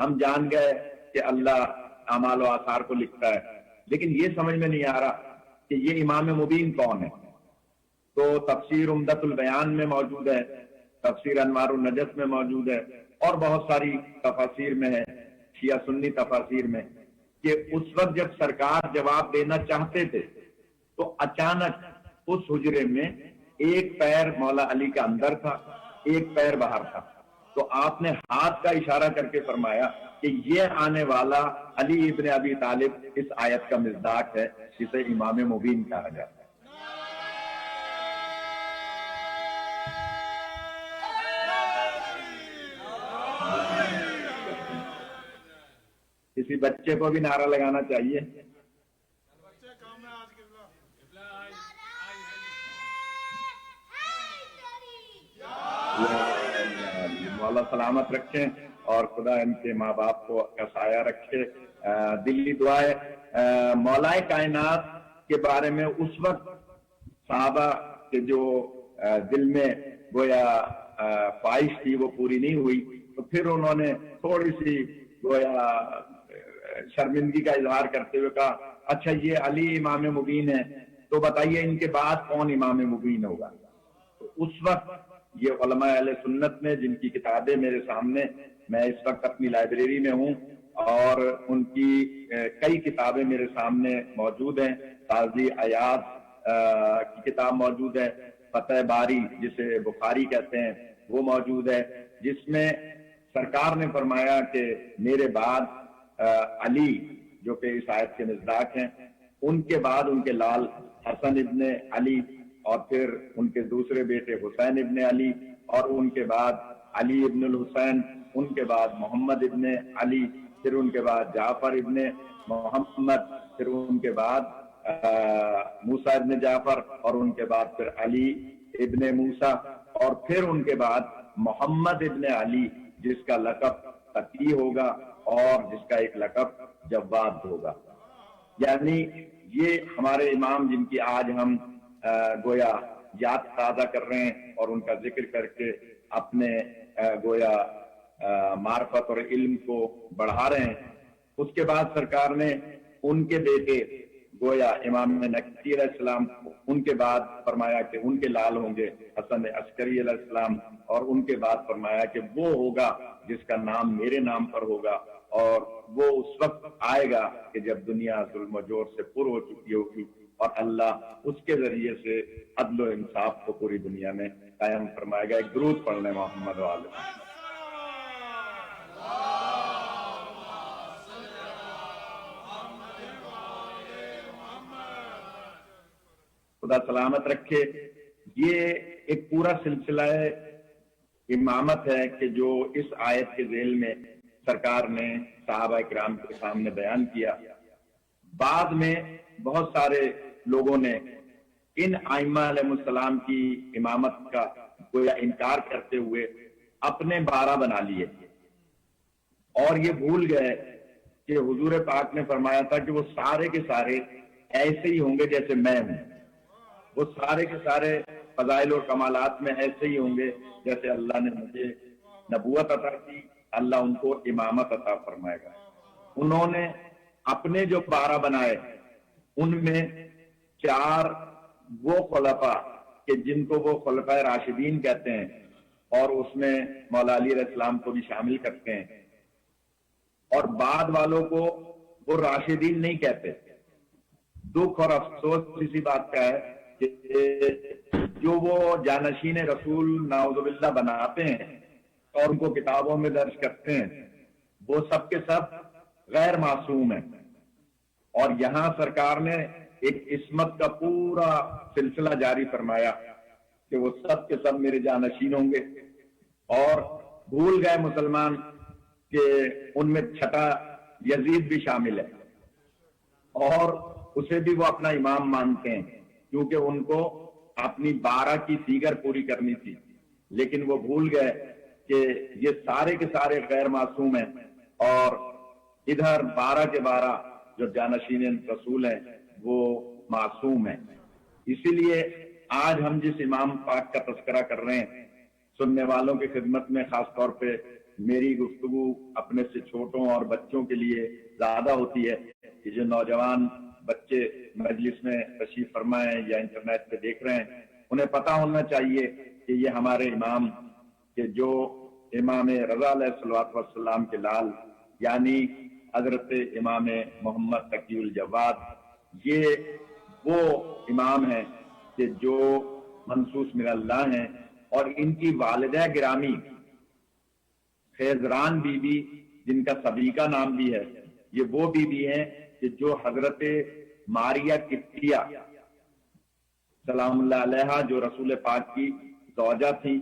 ہم جان گئے کہ اللہ اعمال و آثار کو لکھتا ہے، لیکن یہ سمجھ میں نہیں آ رہا کہ یہ امام مبین کون ہے۔ تو تفسیر عمدۃ البیان میں موجود ہے، تفسیر انوار النجف میں موجود ہے، اور بہت ساری تفاسیر میں ہے، شیعہ سنی تفاسیر میں، کہ اس وقت جب سرکار جواب دینا چاہتے تھے تو اچانک اس حجرے میں ایک پیر مولا علی کا اندر تھا، ایک پیر باہر تھا، تو آپ نے ہاتھ کا اشارہ کر کے فرمایا کہ یہ آنے والا علی ابن ابی طالب اس آیت کا مصداق ہے، جسے امام مبین کہا جاتا ہے۔ کسی بچے کو بھی نعرہ لگانا چاہیے۔ مولا سلامت رکھیں اور خدا ان کے ماں باپ کو کا سایہ رکھے۔ دلی دعائے مولا کائنات کے بارے میں اس وقت صحابہ کے جو دل میں گویا خواہش تھی وہ پوری نہیں ہوئی، تو پھر انہوں نے تھوڑی سی گویا شرمندگی کا اظہار کرتے ہوئے کہا اچھا یہ علی امام مبین ہے، تو بتائیے ان کے بعد کون امام مبین ہوگا؟ تو اس وقت یہ علماء اہل سنت نے، جن کی کتابیں میرے سامنے، میں اس وقت اپنی لائبریری میں ہوں اور ان کی کئی کتابیں میرے سامنے موجود ہیں، قاضی عیاض کی کتاب موجود ہے، فتح باری جسے بخاری کہتے ہیں وہ موجود ہے، جس میں سرکار نے فرمایا کہ میرے بعد علی جو کہ اس آیت کے مصداق ہیں، ان کے بعد ان کے لال حسن ابن علی، اور پھر ان کے دوسرے بیٹے حسین ابن علی، اور ان کے بعد علی ابن الحسین، ان کے بعد محمد ابن علی، پھر ان کے بعد جعفر ابن محمد، پھر ان کے بعد موسیٰ ابن جعفر، اور ان کے بعد پھر علی ابن موسیٰ، اور پھر ان کے بعد محمد ابن علی، جس کا لقب تقی ہوگا اور جس کا ایک لقب جواد ہوگا۔ یعنی یہ ہمارے امام جن کی آج ہم گویا یاد تازہ کر رہے ہیں اور ان کا ذکر کر کے اپنے گویا معرفت اور علم کو بڑھا رہے ہیں، اس کے بعد سرکار نے ان کے بیٹے گویا امام نقی علیہ السلام، ان کے بعد فرمایا کہ ان کے لال ہوں گے حسن عسکری علیہ السلام، اور ان کے بعد فرمایا کہ وہ ہوگا جس کا نام میرے نام پر ہوگا، اور وہ اس وقت آئے گا کہ جب دنیا ظلم و جور سے پر ہو چکی ہوگی اور اللہ اس کے ذریعے سے عدل و انصاف کو پوری دنیا میں قائم فرمائے گا۔ ایک درود پڑھ لیں محمد والے۔ خدا سلامت رکھے۔ یہ ایک پورا سلسلہ امامت ہے کہ جو اس آیت کے ذیل میں سرکار نے صحابہ کرام کے سامنے بیان کیا۔ بعد میں بہت سارے لوگوں نے ان ائمہ علیہ السلام کی امامت کا گویا انکار کرتے ہوئے اپنے بارہ بنا لیے، اور یہ بھول گئے کہ حضور پاک نے فرمایا تھا کہ وہ سارے کے سارے ایسے ہی ہوں گے جیسے میں ہوں، وہ سارے کے سارے فضائل اور کمالات میں ایسے ہی ہوں گے جیسے اللہ نے مجھے نبوت عطا کی، اللہ ان کو امامت عطا فرمائے گا۔ انہوں نے اپنے جو بارہ بنائے ان میں 4 وہ خلفاء کہ جن کو وہ خلفاء راشدین کہتے ہیں، اور اس میں مولا علی علیہ السلام کو بھی شامل کرتے ہیں، اور بعد والوں کو وہ راشدین نہیں کہتے۔ دکھ اور افسوس اسی بات کا ہے کہ جو وہ جانشین رسول نعوذ باللہ بناتے ہیں اور ان کو کتابوں میں درج کرتے ہیں، وہ سب کے سب غیر معصوم ہیں، اور یہاں سرکار نے ایک عصمت کا پورا سلسلہ جاری فرمایا کہ وہ سب کے سب میرے جانشین ہوں گے، اور بھول گئے مسلمان کہ ان میں چھٹا یزید بھی شامل ہے، اور اسے بھی وہ اپنا امام مانتے ہیں کیونکہ ان کو اپنی 12 کی دیگر پوری کرنی تھی، لیکن وہ بھول گئے کہ یہ سارے کے سارے غیر معصوم ہیں، اور ادھر 12 کے 12 جو جانشین رسول ہیں وہ معصوم ہیں۔ اسی لیے آج ہم جس امام پاک کا تذکرہ کر رہے ہیں، سننے والوں کی خدمت میں خاص طور پہ میری گفتگو اپنے سے چھوٹوں اور بچوں کے لیے زیادہ ہوتی ہے کہ جو نوجوان بچے مجلس میں تشریف فرما ہیں یا انٹرنیٹ پہ دیکھ رہے ہیں انہیں پتہ ہونا چاہیے کہ یہ ہمارے امام کہ جو امام رضا علیہ الصلوۃ والسلام کے لال یعنی حضرت امام محمد تقی الجواد یہ وہ امام ہیں کہ جو منصوص من اللہ ہیں، اور ان کی والدہ گرامی خیزران بی بی جن کا سبیکہ نام بھی ہے، یہ وہ بی بی ہیں کہ جو حضرت ماریہ قبطیہ سلام اللہ علیہا جو رسول پاک کی زوجہ تھی،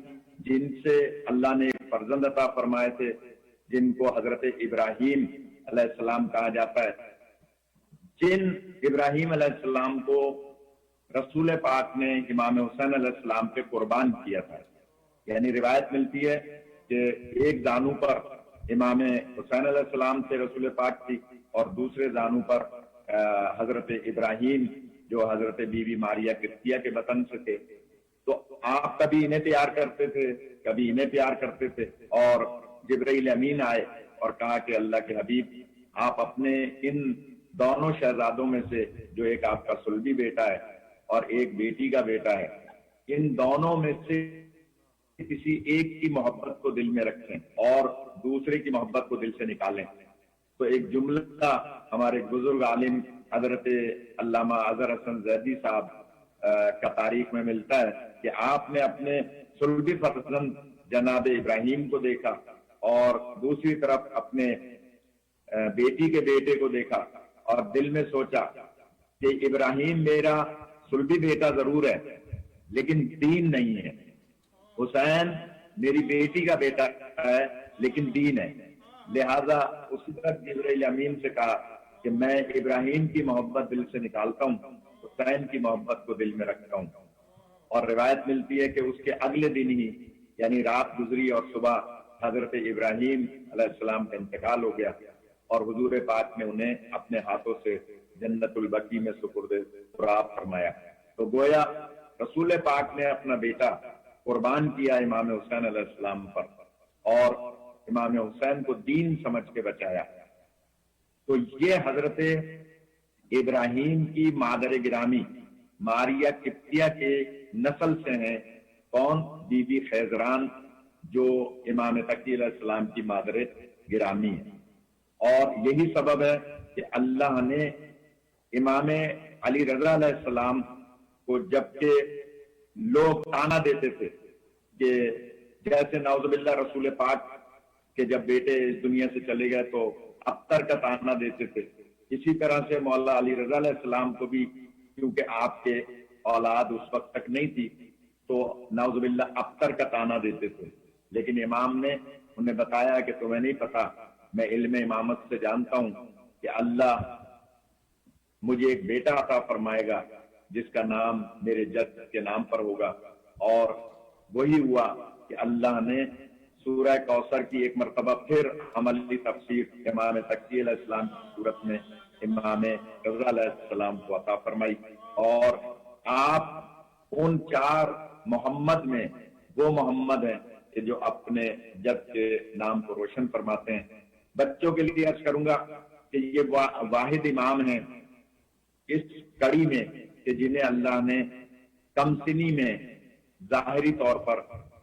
جن سے اللہ نے ایک فرزند عطا فرمائے تھے جن کو حضرت ابراہیم علیہ السلام کہا جاتا ہے، جن ابراہیم علیہ السلام کو رسول پاک نے امام حسین علیہ السلام پہ قربان کیا تھا۔ یعنی روایت ملتی ہے کہ ایک دانو پر امام حسین علیہ السلام سے رسول پاک تھی اور دوسرے دانو پر حضرت ابراہیم جو حضرت بی بی ماریہ قبطیہ کے وطن سے تھے۔ تو آپ کبھی انہیں پیار کرتے تھے کبھی انہیں پیار کرتے تھے، اور جبرائیل امین آئے اور کہا کہ اللہ کے حبیب آپ اپنے ان دونوں شہزادوں میں سے جو ایک آپ کا سلبی بیٹا ہے اور ایک بیٹی کا بیٹا ہے، ان دونوں میں سے کسی ایک کی محبت کو دل میں رکھیں اور دوسرے کی محبت کو دل سے نکالیں۔ تو ایک جملہ ہمارے بزرگ عالم حضرت علامہ اظہر حسن زیدی صاحب کا تاریخ میں ملتا ہے کہ آپ نے اپنے سلبی فرزند جناب ابراہیم کو دیکھا اور دوسری طرف اپنے بیٹی کے بیٹے کو دیکھا اور دل میں سوچا کہ ابراہیم میرا سلبی بیٹا ضرور ہے لیکن دین نہیں ہے، حسین میری بیٹی کا بیٹا ہے لیکن دین ہے، لہذا اسی طرح جبرائیل امین سے کہا کہ میں ابراہیم کی محبت دل سے نکالتا ہوں، حسین کی محبت کو دل میں رکھتا ہوں۔ اور روایت ملتی ہے کہ اس کے اگلے دن ہی یعنی رات گزری اور صبح حضرت ابراہیم علیہ السلام کا انتقال ہو گیا اور حضور پاک نے انہیں اپنے ہاتھوں سے جنت البقیع میں سپرد تراب فرمایا۔ تو گویا رسول پاک نے اپنا بیٹا قربان کیا امام حسین علیہ السلام پر اور امام حسین کو دین سمجھ کے بچایا۔ تو یہ حضرت ابراہیم کی مادر گرامی ماریہ قبطیہ کے نسل سے ہیں، کون؟ بی بی خیزران جو امام تقی علیہ السلام کی مادر گرامی ہے۔ اور یہی سبب ہے کہ اللہ نے امام علی رضا علیہ السلام کو جبکہ لوگ تانا دیتے تھے کہ جیسے نعوذ باللہ رسول پاک کے جب بیٹے اس دنیا سے چلے گئے تو ابتر کا تانا دیتے تھے، اسی طرح سے مولا علی رضا علیہ السلام کو بھی کیونکہ آپ کے اولاد اس وقت تک نہیں تھی تو نعوذ باللہ ابتر کا تانا دیتے تھے، لیکن امام نے انہیں بتایا کہ تمہیں نہیں پتا، میں علم امامت سے جانتا ہوں کہ اللہ مجھے ایک بیٹا عطا فرمائے گا جس کا نام میرے جد کے نام پر ہوگا۔ اور وہی ہوا کہ اللہ نے سورہ کوثر کی ایک مرتبہ پھر عملی تفسیر امام تقی علیہ السلام کی صورت میں امام رضا علیہ السلام کو عطا فرمائی، اور آپ ان 4 محمد میں وہ محمد ہیں کہ جو اپنے جد کے نام کو روشن فرماتے ہیں۔ بچوں کے لیے عرض کروں گا کہ یہ واحد امام ہیں اس کڑی میں کہ جنہیں اللہ نے کم سنی میں ظاہری طور پر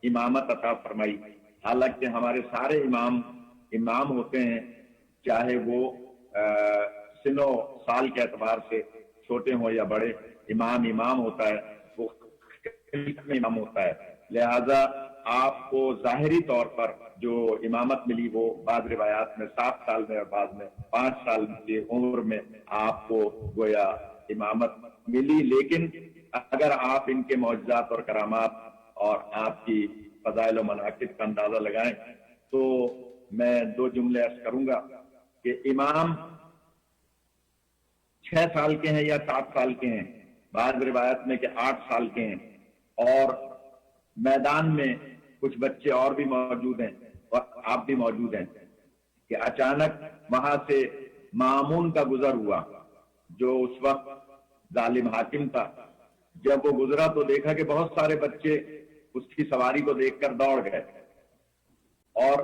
امامت عطا فرمائی، حالانکہ ہمارے سارے امام ہوتے ہیں، چاہے وہ سن و سال کے اعتبار سے چھوٹے ہوں یا بڑے، امام ہوتا ہے، وہ امام ہوتا ہے۔ لہذا آپ کو ظاہری طور پر جو امامت ملی وہ بعض روایات میں 7 سال میں اور بعض میں 5 سال کی عمر میں آپ کو گویا امامت ملی، لیکن اگر آپ ان کے معجزات اور کرامات اور آپ کی فضائل و مناقب کا اندازہ لگائیں تو میں 2 جملے عرض کروں گا کہ امام 6 سال کے ہیں یا 7 سال کے ہیں، بعض روایت میں کہ 8 سال کے ہیں، اور میدان میں کچھ بچے اور بھی موجود ہیں اور آپ بھی موجود ہیں کہ اچانک وہاں سے مامون کا گزر ہوا جو اس وقت ظالم حاکم تھا۔ جب وہ گزرا تو دیکھا کہ بہت سارے بچے اس کی سواری کو دیکھ کر دوڑ گئے اور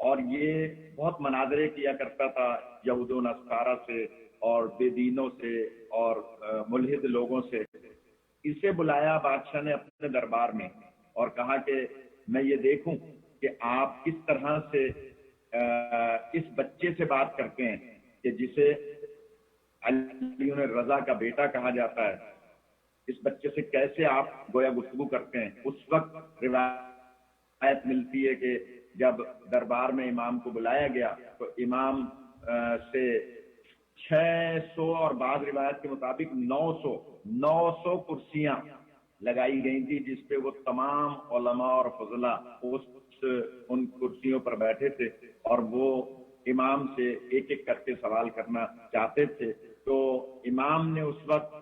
اور یہ بہت مناظرے کیا کرتا تھا یہود و نصارہ سے اور بے دینوں سے اور ملحد لوگوں سے. اسے بلایا بادشاہ نے اپنے دربار میں اور کہا کہ میں یہ دیکھوں کہ آپ کس طرح سے اس بچے سے بات کرتے ہیں کہ جسے علی رضا کا بیٹا کہا جاتا ہے. اس بچے سے کیسے آپ گویا گفتگو کرتے ہیں. اس وقت روایت ملتی ہے کہ جب دربار میں امام کو بلایا گیا تو امام سے 600 اور بعض روایت کے مطابق 900 کرسیاں لگائی گئی تھی جس پہ وہ تمام علماء اور فضلاء ان کرسیوں پر بیٹھے تھے اور وہ امام سے ایک ایک کر کے سوال کرنا چاہتے تھے. تو امام نے اس وقت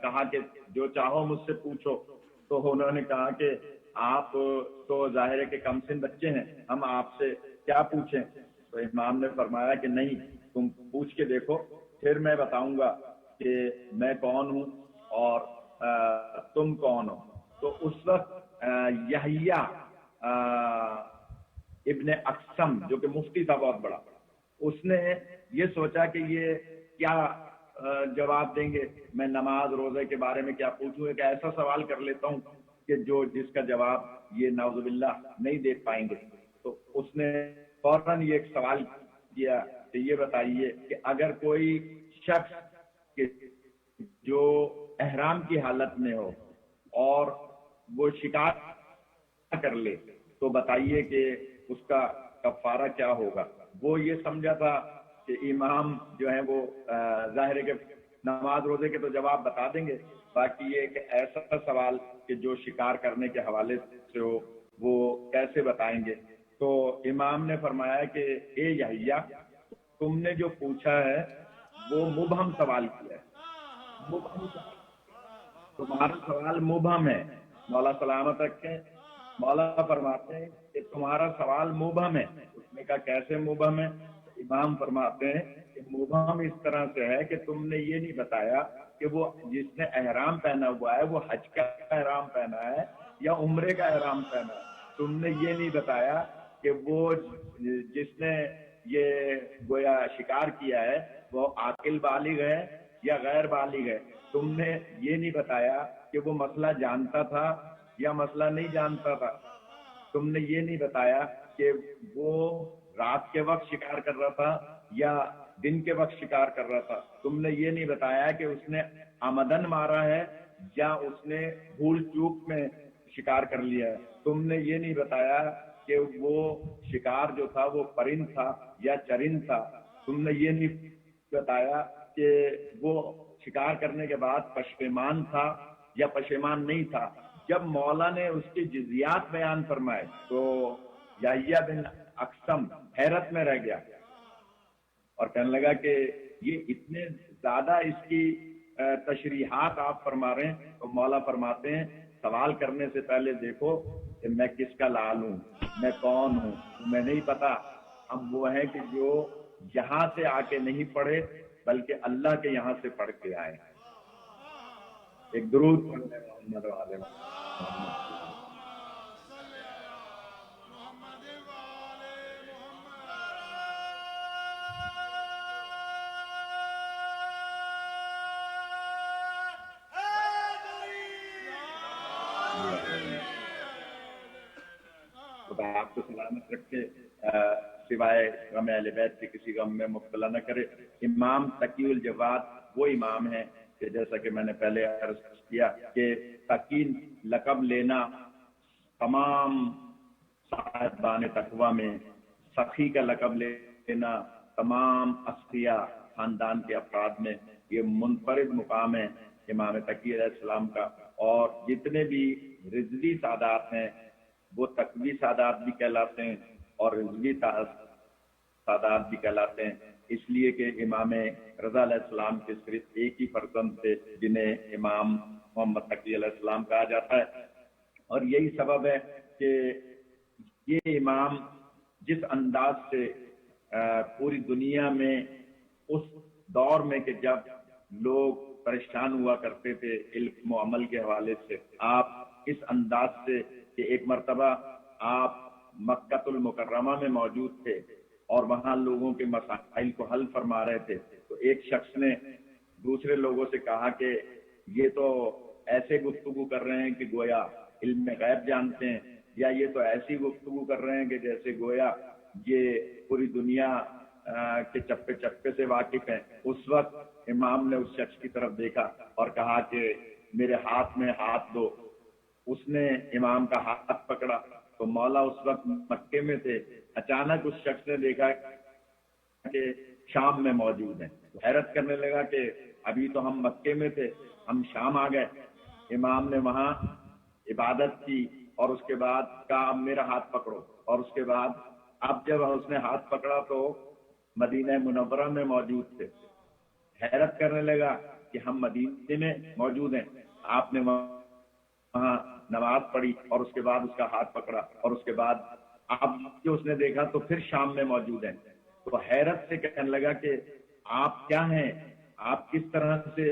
کہا کہ جو چاہو مجھ سے پوچھو. تو انہوں نے کہا کہ آپ تو ظاہر ہے کہ کم سن بچے ہیں, ہم آپ سے کیا پوچھیں. تو امام نے فرمایا کہ نہیں, تم پوچھ کے دیکھو, پھر میں بتاؤں گا کہ میں کون ہوں اور تم کون ہو. تو اس وقت یحییٰ ابن اقسم جو کہ مفتی تھا بہت بڑا, اس نے یہ سوچا کہ یہ کیا جواب دیں گے, میں نماز روزے کے بارے میں کیا پوچھوں, ایک ایسا سوال کر لیتا ہوں کہ جس کا جواب یہ نعوذ باللہ نہیں دے پائیں گے. تو اس نے فوراً یہ ایک سوال کیا کہ یہ بتائیے کہ اگر کوئی شخص جو احرام کی حالت میں ہو اور وہ شکار کر لے تو بتائیے کہ اس کا کفارہ کیا ہوگا. وہ یہ سمجھا تھا کہ امام جو ہیں وہ ظاہر ہے کہ نماز روزے کے تو جواب بتا دیں گے, باقی یہ کہ ایسا سوال کہ جو شکار کرنے کے حوالے سے ہو وہ کیسے بتائیں گے. تو امام نے فرمایا کہ اے یحییٰ, تم نے جو پوچھا ہے وہ مبہم سوال کیا ہے, تمہارا سوال مبہم ہے. مولا سلامت رکھیں, مولا فرماتے ہیں کہ تمہارا سوال مبہم ہے. اس نے کہا کیسے مبہم ہے. امام فرماتے ہیں کہ مبہم اس طرح سے ہے کہ تم نے یہ نہیں بتایا کہ وہ جس نے احرام پہنا ہوا ہے وہ حج کا احرام پہنا ہے یا عمرے کا احرام پہنا ہے. تم نے یہ نہیں بتایا کہ وہ جس نے یہ گویا شکار کیا ہے وہ عاقل بالغ ہے یا غیر بالغ ہے. تم نے یہ نہیں بتایا کہ وہ مسئلہ جانتا تھا یا مسئلہ نہیں جانتا تھا. تم نے یہ نہیں بتایا کہ وہ رات کے وقت شکار کر رہا تھا یا دن کے وقت شکار کر رہا تھا. تم نے یہ نہیں بتایا کہ اس نے آمدن مارا ہے یا اس نے بھول چوک میں شکار کر لیا ہے. تم نے یہ نہیں بتایا کہ وہ شکار جو تھا وہ پرند تھا یا چرند تھا. تم نے یہ نہیں بتایا کہ وہ شکار کرنے کے بعد پشیمان تھا یا پشیمان نہیں تھا. جب مولا نے اس کے جزیات بیان فرمائے تو یحییٰ بن اقسم حیرت میں رہ گیا اور کہنے لگا کہ یہ اتنے زیادہ اس کی تشریحات آپ فرما رہے ہیں. تو مولا فرماتے ہیں سوال کرنے سے پہلے دیکھو کہ میں کس کا لال ہوں, میں کون ہوں, میں نہیں پتا. ہم وہ ہیں کہ جو یہاں سے آ کے نہیں پڑھے بلکہ اللہ کے یہاں سے پڑھ کے آئے. ایک درود پڑھنے محمد والے خدا آپ کو سلامت رکھے, سوائے غم اہل بیت کے کسی غم میں مبتلا نہ کرے. امام تقی الجواد وہ امام ہیں کہ جیسا کہ میں نے پہلے عرض کیا کہ تقی لقب لینا تمام صاحبان تقویٰ میں, سخی کا لقب لینا تمام اصفیاء خاندان کے افراد میں یہ منفرد مقام ہے امام تقی علیہ السلام کا. اور جتنے بھی رضوی سادات ہیں وہ تقوی سادات بھی کہلاتے ہیں اور رضوی سادات بھی کہلاتے ہیں, اس لیے کہ امام رضا علیہ السلام کے صرف ایک ہی فرزند تھے جنہیں امام محمد تقی علیہ السلام کہا جاتا ہے. اور یہی سبب ہے کہ یہ امام جس انداز سے پوری دنیا میں اس دور میں کہ جب لوگ پریشان ہوا کرتے تھے علم و عمل کے حوالے سے, آپ اس انداز سے کہ ایک مرتبہ آپ مکۃ المکرمہ میں موجود تھے اور وہاں لوگوں کے مسائل کو حل فرما رہے تھے، تو ایک شخص نے دوسرے لوگوں سے کہا کہ یہ تو ایسے گفتگو کر رہے ہیں کہ گویا علم غیب جانتے ہیں، یا یہ تو ایسی گفتگو کر رہے ہیں کہ جیسے گویا یہ پوری دنیا کے چپے چپے سے واقف ہیں۔ اس وقت امام نے اس شخص کی طرف دیکھا اور کہا کہ میرے ہاتھ میں ہاتھ دو۔ اس نے امام کا ہاتھ پکڑا تو مولا اس وقت مکے میں تھے، اچانک اس شخص نے دیکھا کہ شام میں موجود ہیں، حیرت کرنے لگا کہ ابھی تو ہم مکے میں تھے، ہم شام آ گئے۔ امام نے وہاں عبادت کی اور اس کے بعد کہا اب میرا ہاتھ پکڑو، اور اس کے بعد اب جب اس نے ہاتھ پکڑا تو مدینہ منورہ میں موجود تھے۔ حیرت کرنے لگا کہ ہم مدینے میں موجود ہیں۔ آپ نے وہاں نماز پڑھی اور اس کے بعد اس کا ہاتھ پکڑا، اور اس کے بعد اب جو اس نے دیکھا تو پھر شام میں موجود ہیں۔ تو حیرت سے کہنے لگا کہ آپ کیا ہیں، آپ کس طرح سے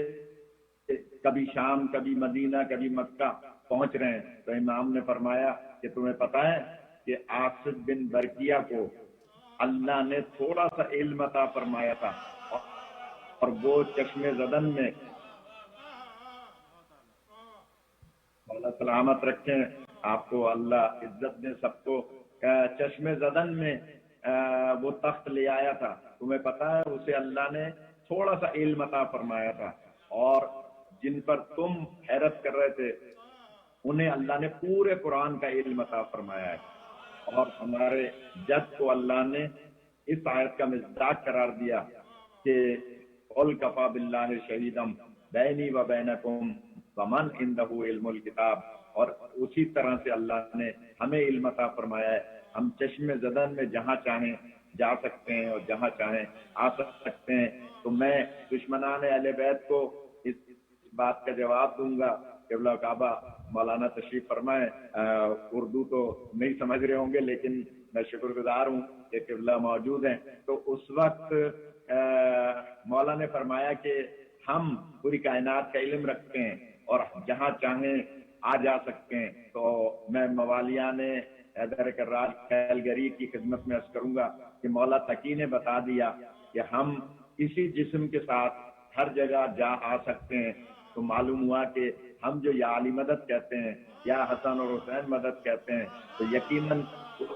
کبھی شام، کبھی مدینہ، کبھی مکہ پہنچ رہے ہیں؟ تو امام نے فرمایا کہ تمہیں پتہ ہے کہ عاصب بن برقیہ کو اللہ نے تھوڑا سا علم عطا فرمایا تھا، اور وہ چشم زدن میں، اللہ سلامت رکھیں آپ کو، اللہ عزت نے سب کو، چشم زدن میں وہ تخت لے آیا تھا، تمہیں پتا ہے اسے اللہ نے تھوڑا سا علم عطا فرمایا تھا، اور جن پر تم حیرت کر رہے تھے انہیں اللہ نے پورے قرآن کا علم عطا فرمایا ہے۔ اور ہمارے جد کو اللہ نے اس آیت کا مصداق قرار دیا کہ قل کفی باللہ شہیدا بینی و بینکم ومن عنده علم الکتاب، اور اسی طرح سے اللہ نے ہمیں علم عطا فرمایا ہے، ہم چشم زدن میں جہاں چاہیں جا سکتے ہیں اور جہاں چاہیں آ سکتے ہیں۔ تو میں دشمنان اہل بیت کو اس بات کا جواب دوں گا کہ کعبہ مولانا تشریف فرمائیں، اردو تو نہیں سمجھ رہے ہوں گے لیکن میں شکر گزار ہوں کہ قبلہ موجود ہیں۔ تو اس وقت مولا نے فرمایا کہ ہم پوری کائنات کا علم رکھتے ہیں اور جہاں چاہیں آ جا سکتے ہیں۔ تو میں موالیان حیدر کرار کیلگری کی خدمت میں عرض کروں گا کہ مولا تقی نے بتا دیا کہ ہم اسی جسم کے ساتھ ہر جگہ جا آ سکتے ہیں۔ تو معلوم ہوا کہ ہم جو یا علی مدد کہتے ہیں یا حسن اور حسین مدد کہتے ہیں تو یقیناً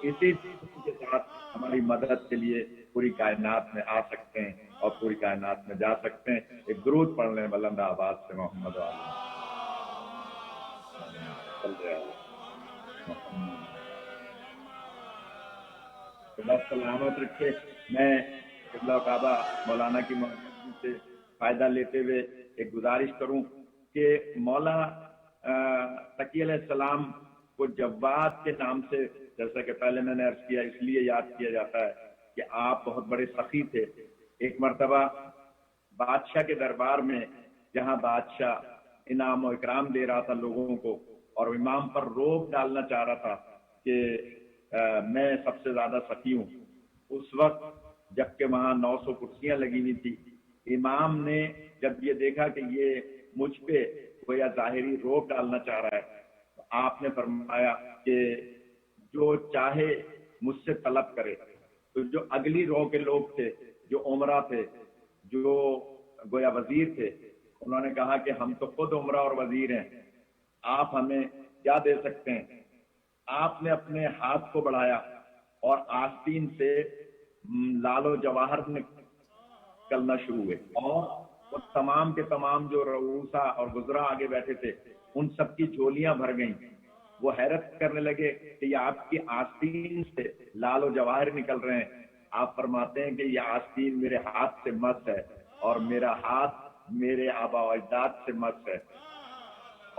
اسی جسم کے ساتھ ہماری مدد کے لیے پوری کائنات میں آ سکتے ہیں اور پوری کائنات میں جا سکتے ہیں۔ ایک درود پڑھ لیں بلند آواز سے محمد والا اللہ سلامت رکھے۔ میں قبلہ کعبہ مولانا کی موجودگی سے فائدہ لیتے ہوئے ایک گزارش کروں کہ مولا تقی علیہ السلام کو جواد کے نام سے، جیسا کہ پہلے میں نے عرض کیا، اس لیے یاد کیا جاتا ہے کہ آپ بہت بڑے سخی تھے۔ ایک مرتبہ بادشاہ کے دربار میں، جہاں بادشاہ انعام و اکرام دے رہا تھا لوگوں کو اور امام پر روب ڈالنا چاہ رہا تھا کہ میں سب سے زیادہ سخی ہوں، اس وقت جبکہ وہاں 900 کرسیاں لگی ہوئی تھی، امام نے جب یہ دیکھا کہ یہ مجھ پہ کوئی ظاہری روب ڈالنا چاہ رہا ہے تو آپ نے فرمایا کہ جو چاہے مجھ سے طلب کرے۔ تو جو اگلی رو کے لوگ تھے، جو عمرہ تھے، جو گویا وزیر تھے، انہوں نے کہا کہ ہم تو خود عمرہ اور وزیر ہیں، آپ ہمیں کیا دے سکتے ہیں؟ آپ نے اپنے ہاتھ کو بڑھایا اور آستین سے لال و جواہر نکلنا شروع ہوئے، اور وہ تمام کے تمام جو رؤوسا اور گزرا آگے بیٹھے تھے ان سب کی جھولیاں بھر گئیں۔ وہ حیرت کرنے لگے کہ یہ آپ کی آستین سے لال و جواہر نکل رہے ہیں۔ آپ فرماتے ہیں کہ یہ آستین میرے ہاتھ سے مس ہے اور میرا ہاتھ میرے آبا و اجداد سے مس ہے،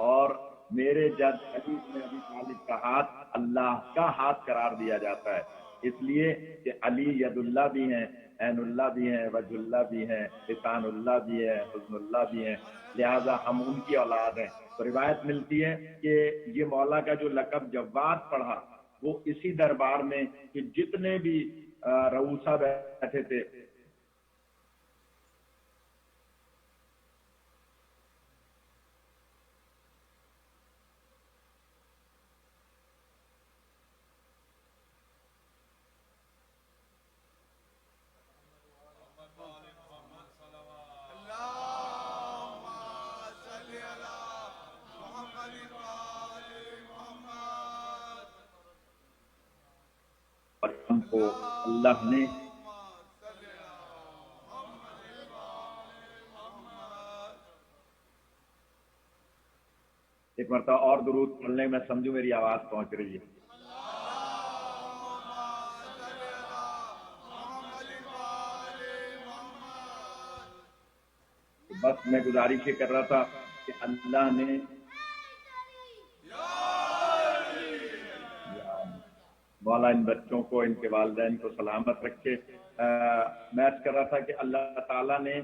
اور میرے جد علی بن ابی طالب کا ہاتھ اللہ کا ہاتھ قرار دیا جاتا ہے، اس لیے کہ علی ید اللہ بھی ہیں، عین اللہ بھی ہیں، وجہ اللہ بھی ہیں، لسان اللہ بھی ہیں، حزن اللہ بھی ہیں، لہذا ہم ان کی اولاد ہیں۔ تو روایت ملتی ہے کہ یہ مولا کا جو لقب جواد پڑھا وہ اسی دربار میں کہ جتنے بھی رؤوسا بیٹھے تھے ہم کو اللہ نے ایک مرتبہ اور درود پڑھنے میں سمجھوں میری آواز پہنچ رہی ہے. بس میں گزارش یہ کر رہا تھا کہ اللہ نے مولا ان بچوں کو، ان کے والدین کو سلامت رکھے. میں عرض کر رہا تھا کہ اللہ تعالیٰ نے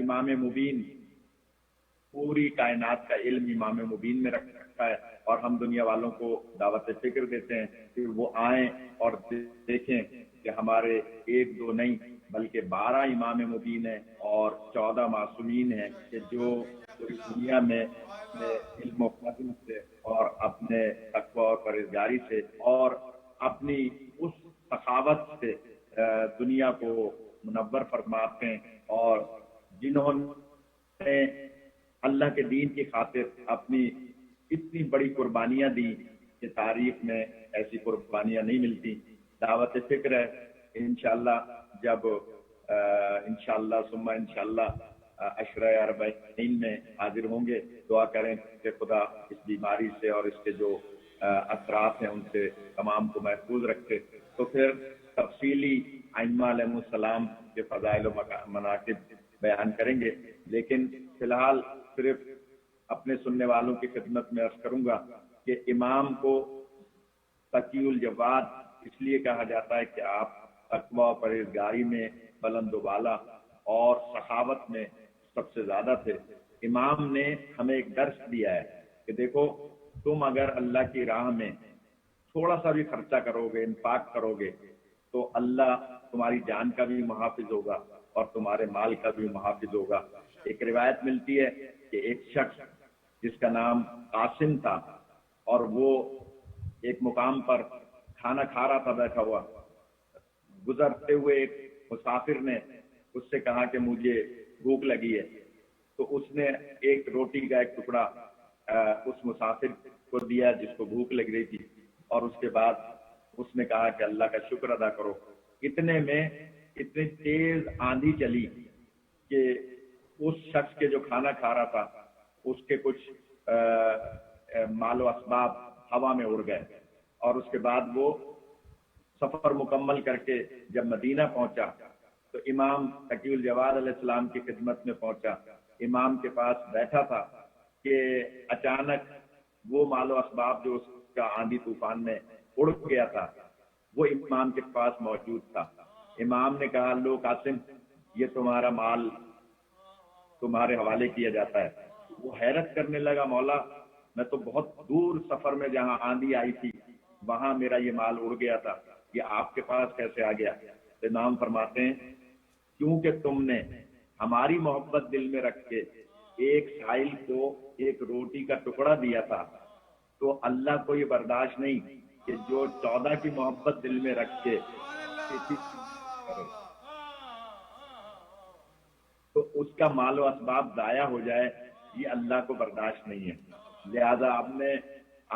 امام مبین، پوری کائنات کا علم امام مبین میں رکھا ہے، اور ہم دنیا والوں کو دعوت فکر دیتے ہیں کہ وہ آئیں اور دیکھیں کہ ہمارے ایک دو نہیں بلکہ 12 امام مبین ہیں اور 14 معصومین ہیں کہ جو پوری دنیا میں اپنے علم و فضل سے اور اپنے تقوی اور پرہیزگاری سے اور اپنی اس سخاوت سے دنیا کو منور فرماتے ہیں، اور جنہوں نے اللہ کے دین کی خاطر اپنی اتنی بڑی قربانیاں دی کہ تاریخ میں ایسی قربانیاں نہیں ملتی. دعوت فکر ہے انشاءاللہ جب انشاءاللہ ثم انشاءاللہ عشرہ اربعین میں حاضر ہوں گے. دعا کریں کہ خدا اس بیماری سے اور اس کے جو اثرات ہیں ان سے تمام کو محفوظ رکھے. تو پھر تفصیلی ائمہ علیہ السلام کے فضائل و مناقب بیان کریں گے، لیکن فی الحال صرف اپنے سننے والوں کی خدمت میں عرض کروں گا کہ امام کو تقی الجواد اس لیے کہا جاتا ہے کہ آپ تقوی و پرہیزگاری میں بلند و بالا اور سخاوت میں سب سے زیادہ تھے. امام نے ہمیں ایک درس دیا ہے کہ دیکھو تم اگر اللہ کی راہ میں تھوڑا سا بھی خرچہ کرو گے، انفاق کرو گے، تو اللہ تمہاری جان کا بھی محافظ ہوگا اور تمہارے مال کا بھی محافظ ہوگا. ایک روایت ملتی ہے کہ ایک شخص جس کا نام قاسم تھا، اور وہ ایک مقام پر کھانا کھا رہا تھا بیٹھا ہوا. گزرتے ہوئے ایک مسافر نے اس سے کہا کہ مجھے بھوک لگی ہے، تو اس نے ایک روٹی کا ایک ٹکڑا اس مسافر کو دیا جس کو بھوک لگ رہی تھی، اور اس کے بعد اس نے کہا کہ اللہ کا شکر ادا کرو. اتنے میں اتنی تیز آندھی چلی کہ اس شخص کے جو کھانا کھا رہا تھا اس کے کچھ مال و اسباب ہوا میں اڑ گئے، اور اس کے بعد وہ سفر مکمل کر کے جب مدینہ پہنچا تو امام تقی الجواد علیہ السلام کی خدمت میں پہنچا. امام کے پاس بیٹھا تھا کہ اچانک وہ مال و اسباب جو اس کا آندھی طوفان میں اڑ گیا تھا وہ امام کے پاس موجود تھا. امام نے کہا لو قاسم، یہ تمہارا مال تمہارے حوالے کیا جاتا ہے. وہ حیرت کرنے لگا، مولا میں تو بہت دور سفر میں جہاں آندھی آئی تھی وہاں میرا یہ مال اڑ گیا تھا، یہ آپ کے پاس کیسے آ گیا؟ امام فرماتے ہیں کیونکہ تم نے ہماری محبت دل میں رکھ کے ایک سائل کو ایک روٹی کا ٹکڑا دیا تھا، تو اللہ کو یہ برداشت نہیں کہ جو 14 کی محبت دل میں رکھ کے تو اس کا مال و اسباب ضائع ہو جائے، یہ اللہ کو برداشت نہیں ہے. لہذا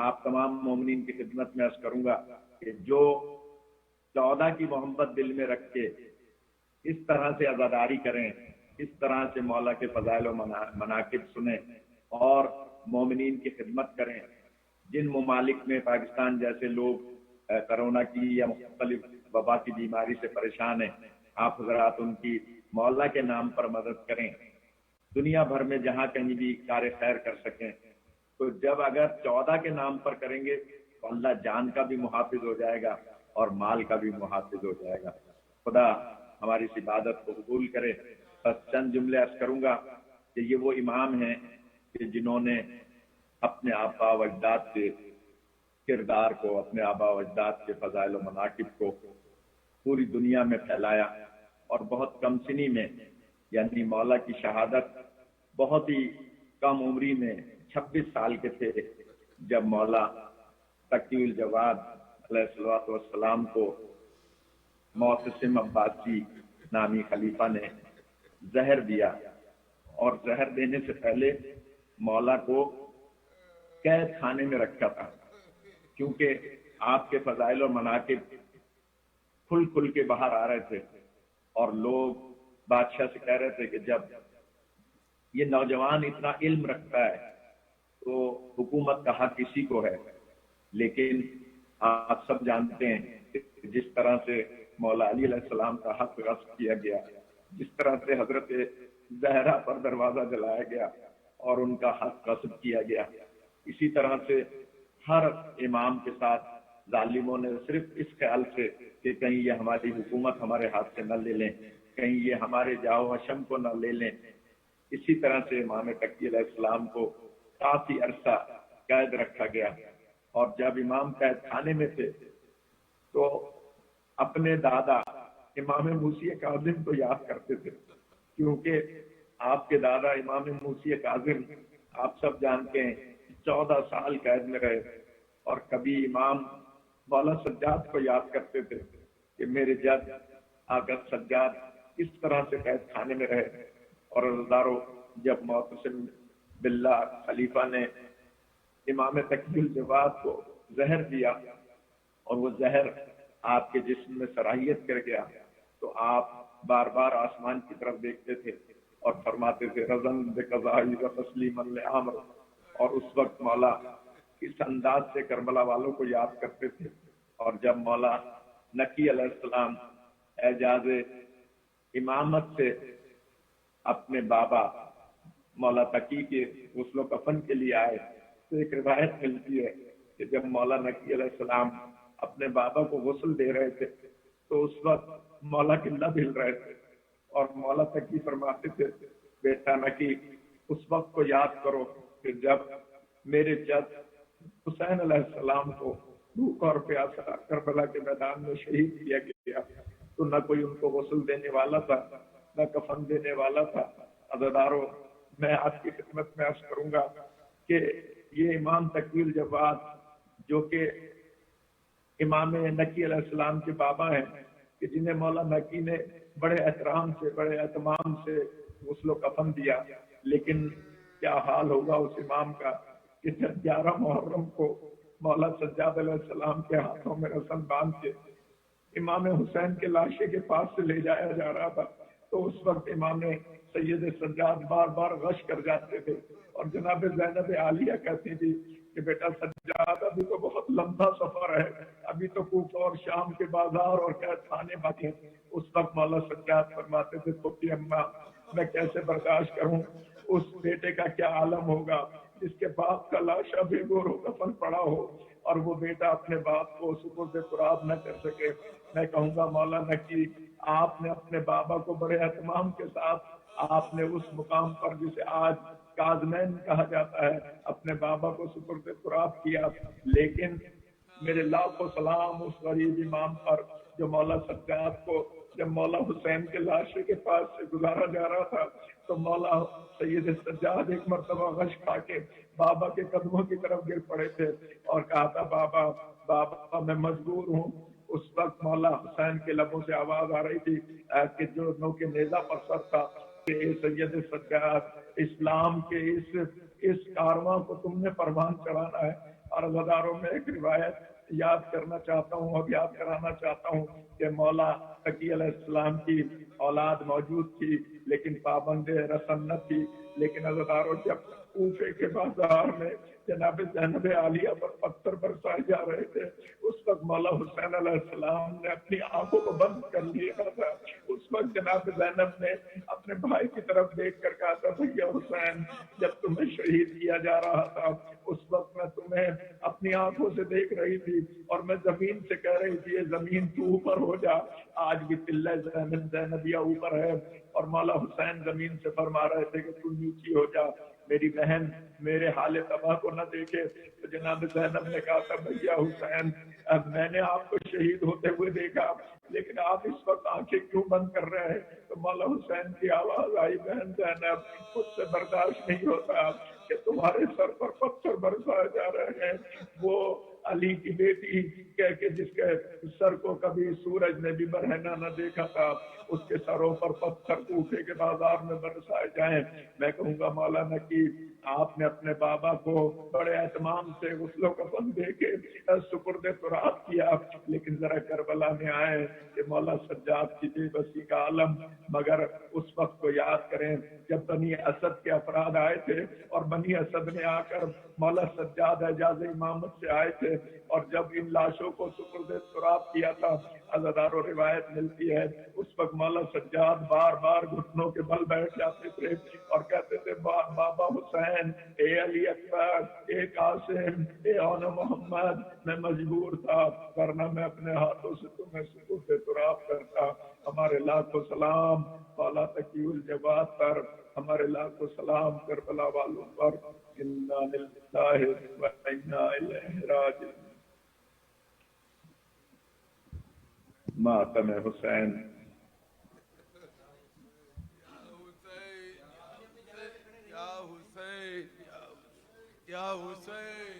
آپ تمام مومنین کی خدمت میں عرض کروں گا کہ جو 14 کی محبت دل میں رکھ کے اس طرح سے عزاداری کریں، اس طرح سے مولا کے فضائل و مناقب سنیں اور مومنین کی خدمت کریں. جن ممالک میں پاکستان جیسے لوگ کرونا کی یا مختلف وبا کی بیماری سے پریشان ہیں، آپ حضرات ان کی مولا کے نام پر مدد کریں. دنیا بھر میں جہاں کہیں بھی کار خیر کر سکیں، تو جب اگر 14 کے نام پر کریں گے تو اللہ جان کا بھی محافظ ہو جائے گا اور مال کا بھی محافظ ہو جائے گا. خدا ہماری اس عبادت کو قبول کرے. بس چند جملے عرض کروں گا کہ یہ وہ امام ہیں کہ جنہوں نے اپنے آبا و اجداد کے کردار کو، اپنے آبا و اجداد کے فضائل و مناقب کو پوری دنیا میں پھیلایا، اور بہت کم سنی میں، یعنی مولا کی شہادت بہت ہی کم عمری میں 26 سال کے تھے جب مولا تقی الجواد علیہ السلام کو معتصم عباسی نامی خلیفہ نے زہر دیا، اور زہر دینے سے پہلے مولا کو قید خانے میں رکھا تھا، کیونکہ آپ کے فضائل اور مناقب کھل کھل کے باہر آ رہے تھے، اور لوگ بادشاہ سے کہہ رہے تھے کہ جب یہ نوجوان اتنا علم رکھتا ہے تو حکومت کا حق اسی کو ہے. لیکن آپ سب جانتے ہیں کہ جس طرح سے مولا علی علیہ السلام کا حق غصب کیا گیا، جس طرح سے حضرت زہرا پر دروازہ جلایا گیا اور ان کا حق غصب کیا گیا، اسی طرح سے ہر امام کے ساتھ ظالموں نے صرف اس خیال سے کہ کہیں یہ ہماری حکومت ہمارے ہاتھ سے نہ لے لیں، کہیں یہ ہمارے جاؤ حشم کو نہ لے لیں، اسی طرح سے امام تقی علیہ السلام کو کافی عرصہ قید رکھا گیا. اور جب امام قید خانے میں تھے تو اپنے دادا امام موسی کاظم کو یاد کرتے تھے، کیونکہ آپ کے دادا امام موسی کاظم آپ سب جانتے ہیں 14 سال قید میں رہے، اور کبھی امام مولا سجاد کو یاد کرتے تھے کہ میرے جد آقا سجاد کس طرح سے قید خانے میں رہے. اور عزیزارو، جب معتصم باللہ خلیفہ نے امام تقی الجواد کو زہر دیا اور وہ زہر آپ کے جسم میں صلاحیت کر گیا، تو آپ بار بار آسمان کی طرف دیکھتے تھے اور فرماتے تھے رضن بقضائی و تسلیما لامر. اور اس وقت مولا اس انداز سے کربلا والوں کو یاد کرتے تھے. اور جب مولا نقی علیہ السلام اعجاز امامت سے اپنے بابا مولا تقی کے غسل و کفن کے لیے آئے تو ایک روایت ملتی ہے کہ جب مولا نقی علیہ السلام اپنے بابا کو غسل دے رہے تھے تو اس وقت مولا کے لب ہل رہے تھے، اور مولا تقی فرماتے تھے بیٹا نقی اس وقت کو یاد کرو کہ جب میرے جد حسین علیہ السلام کو بھوک اور پیاسا کربلا کے میدان میں شہید کیا گیا تو نہ کوئی ان کو غسل دینے والا تھا، نہ کفن دینے والا تھا. عزیزارو، میں آپ کی خدمت میں عرض کروں گا کہ یہ امام تقی الجواد جو کہ امام نقی علیہ السلام کے بابا ہیں، کہ جنہیں مولا نقی نے بڑے احترام سے بڑے اہتمام سے غسل و کفن دیا، لیکن کیا حال ہوگا اس امام کا کہ جب 11 محرم کو مولا سجاد علیہ السلام کے ہاتھوں میں رسن باندھ کے امام حسین کے لاشے کے پاس سے لے جایا جا رہا تھا تو اس وقت امام سید سجاد بار بار غش کر جاتے تھے، اور جناب زینب عالیہ کہتی تھی کہ بیٹا سجاد ابھی تو بہت لمبا سفر ہے، ابھی تو کوفہ اور شام کے بازار اور قید خانے باقی ہیں. اس وقت مولا سجاد فرماتے تھے پھوپھی اماں میں کیسے برداشت کروں، اس بیٹے کا کیا عالم ہوگا جس کے باپ کا لاشا بھی گور و کفن پڑا ہو اور وہ بیٹا اپنے باپ کو سپرد قراب نہ کر سکے. میں کہوں گا مولا نقی آپ نے اپنے بابا کو بڑے اہتمام کے ساتھ آپ نے اس مقام پر جسے آج کاظمین کہا جاتا ہے اپنے بابا کو سپرد قراب کیا. لیکن میرے لاکھوں سلام اس غریب امام پر جو مولا سجاد کو جب مولا حسین کے لاشے کے پاس سے گزارا جا رہا تھا تو مولا سید سجاد ایک مرتبہ غش کھا کے بابا کے قدموں کی طرف گر پڑے تھے اور کہا تھا بابا بابا میں مجبور ہوں. اس وقت مولا حسین کے لبوں سے آواز آ رہی تھی کہ جو نو کے نیزہ پر سر تھا کہ اے سید سجاد اسلام کے اس کارواں کو تم نے پروان چڑھانا ہے. اور ہزاروں میں ایک روایت یاد کرنا چاہتا ہوں اور یاد کرانا چاہتا ہوں کہ مولا تقی علیہ السلام کی اولاد موجود تھی لیکن پابند رسم نہ تھی. لیکن ہزاروں جب کوفے کے بازار میں جناب زینب عالیہ پر پتھر برسائے جا رہے تھے اس وقت مولا حسین علیہ السلام نے اپنی آنکھوں کو بند کر لیا تھا. اس وقت جناب زینب نے اپنے بھائی کی طرف دیکھ کر کہا تھا بھیا حسین جب تمہیں شہید کیا جا رہا تھا اس وقت میں تمہیں اپنی آنکھوں سے دیکھ رہی تھی اور میں زمین سے کہہ رہی تھی یہ زمین تو اوپر ہو جا. آج بھی تلہ زینبیہ اوپر ہے اور مولا حسین زمین سے فرما رہے تھے کہ تو نیچی ہو جا میری بہن میرے حال تباہ کو نہ دیکھے. تو جناب زینب نے کہا تھا بھیا حسین اب میں نے آپ کو شہید ہوتے ہوئے دیکھا لیکن آپ اس وقت آنکھیں کیوں بند کر رہے ہیں. تو مولا حسین کی آواز آئی بہن زینب مجھ سے برداشت نہیں ہوتا کہ تمہارے سر پر پتھر برسائے جا رہے ہیں. وہ علی کی بیٹی کہہ کے جس کے سر کو کبھی سورج نے بھی برہنا نہ دیکھا تھا اس کے سروں پر پتھر کوفے کے بازار میں برسائے جائیں. میں کہوں گا مولانا کی آپ نے اپنے بابا کو بڑے اہتمام سے غسل و کفن دے کے سپرد تراب کیا لیکن ذرا کربلا میں آئے کہ مولا سجاد کی بے بسی کا عالم، مگر اس وقت کو یاد کریں جب بنی اسد کے افراد آئے تھے اور بنی اسد نے آ کر مولا سجاد اعجاز امامت سے آئے تھے، اور جب ان لاشوں کو سپرد تراب کیا تھا، عزادار و روایت ملتی ہے اس وقت مولا سجاد بار بار گھٹنوں کے بل بیٹھ جاتے تھے اور کہتے تھے بابا حسین، اے علی اکبر، اے قاسم، اے اون محمد، میں مجبور تھا ورنہ میں اپنے ہاتھوں سے تمہیں سپرد تراب کرتا۔ ہمارے لاکھوں سلام مولا تقی الجواد پر، ہمارے لاکھوں سلام کربلا والوں پر۔ انا للہ و انا الیہ راجعون۔ ماتم حسین۔ یا حسین، یا حسین،